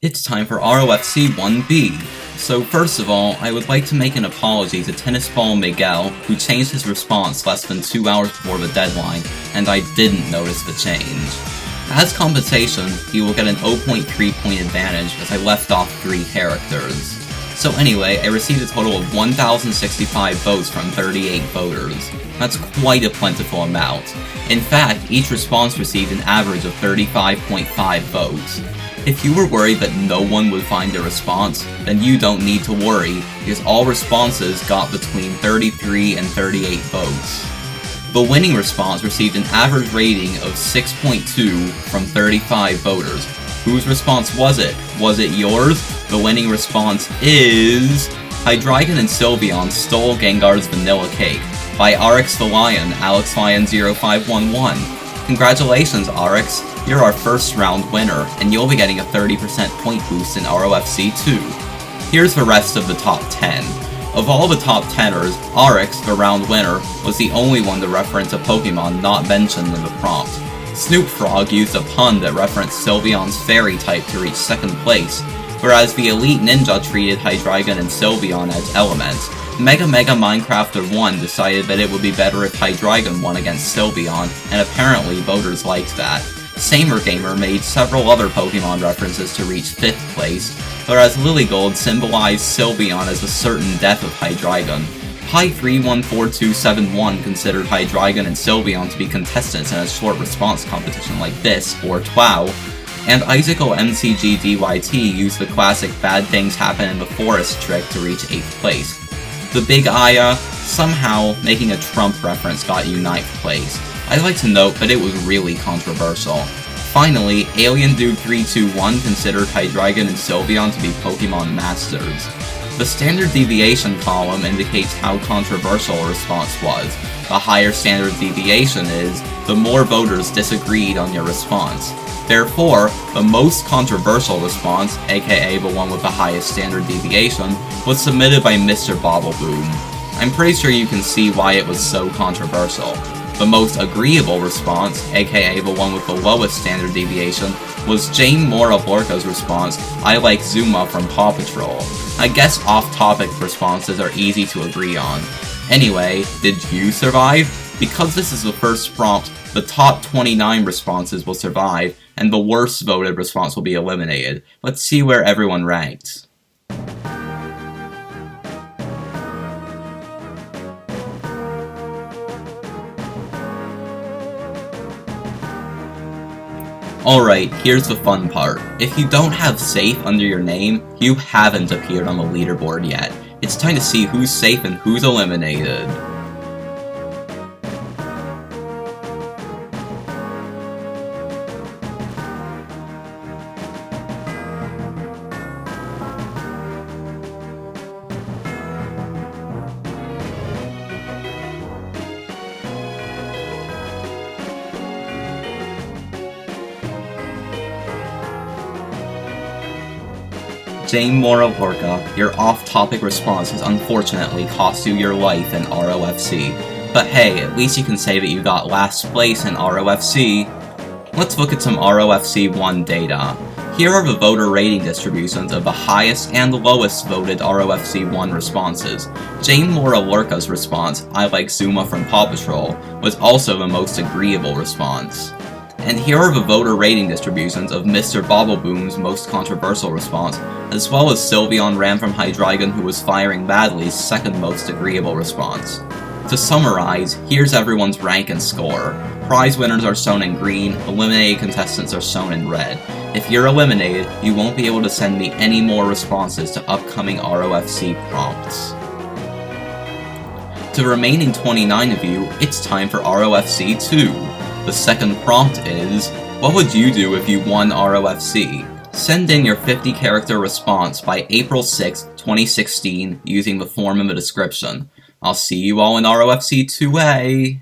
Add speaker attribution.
Speaker 1: It's time for ROFC 1B. So first of all, I would like to make an apology to Tennis Ball Miguel, who changed his response less than 2 hours before the deadline, and I didn't notice the change. As compensation, he will get an 0.3 point advantage as I left off 3 characters. So anyway, I received a total of 1,065 votes from 38 voters. That's quite a plentiful amount. In fact, each response received an average of 35.5 votes. If you were worried that no one would find a response, then you don't need to worry, because all responses got between 33 and 38 votes. The winning response received an average rating of 6.2 from 35 voters. Whose response was it? Was it yours? The winning response is... Hydreigon and Sylveon stole Gengar's Vanilla Cake by RX the Lion, AlexLion0511. Congratulations, RX, you're our first round winner, and you'll be getting a 30% point boost in ROFC 2. Here's the rest of the top 10. Of all the top 10ers, RX, the round winner, was the only one to reference a Pokemon not mentioned in the prompt. Snoop Frog used a pun that referenced Sylveon's Fairy type to reach 2nd place, whereas the Elite Ninja treated Hydreigon and Sylveon as elements. Mega Minecrafter 1 decided that it would be better if Hydreigon won against Sylveon, and apparently voters liked that. SamerGamer made several other Pokemon references to reach 5th place, whereas Lilygold symbolized Sylveon as the certain death of Hydreigon. Pi314271 considered Hydreigon and Sylveon to be contestants in a short response competition like this, or TWOW, and Icicle MCGDYT used the classic Bad Things Happen in the Forest trick to reach 8th place. The Big Aya, somehow making a Trump reference, got you 9th place. I'd like to note that it was really controversial. Finally, AlienDude321 considered Hydreigon and Sylveon to be Pokemon Masters. The standard deviation column indicates how controversial a response was. The higher standard deviation is, the more voters disagreed on your response. Therefore, the most controversial response, aka the one with the highest standard deviation, was submitted by Mr. Bobbleboom. I'm pretty sure you can see why it was so controversial. The most agreeable response, aka the one with the lowest standard deviation, was Jane Mora Lorca's response, I like Zuma from Paw Patrol. I guess off-topic responses are easy to agree on. Anyway, did you survive? Because this is the first prompt, the top 29 responses will survive, and the worst voted response will be eliminated. Let's see where everyone ranked. Alright, here's the fun part. If you don't have safe under your name, you haven't appeared on the leaderboard yet. It's time to see who's safe and who's eliminated. Jane Mora Lorca, your off-topic response has unfortunately cost you your life in ROFC. But hey, at least you can say that you got last place in ROFC. Let's look at some ROFC 1 data. Here are the voter rating distributions of the highest and lowest voted ROFC 1 responses. Jane Mora Lorca's response, I like Zuma from Paw Patrol, was also the most agreeable response. And here are the voter rating distributions of Mr. Bobbleboom's most controversial response, as well as Sylveon ran from Hydreigon who was firing badly's second most agreeable response. To summarize, here's everyone's rank and score. Prize winners are shown in green, eliminated contestants are shown in red. If you're eliminated, you won't be able to send me any more responses to upcoming ROFC prompts. To the remaining 29 of you, it's time for ROFC 2. The second prompt is, what would you do if you won ROFC? Send in your 50-character response by April 6, 2016 using the form in the description. I'll see you all in ROFC 2A!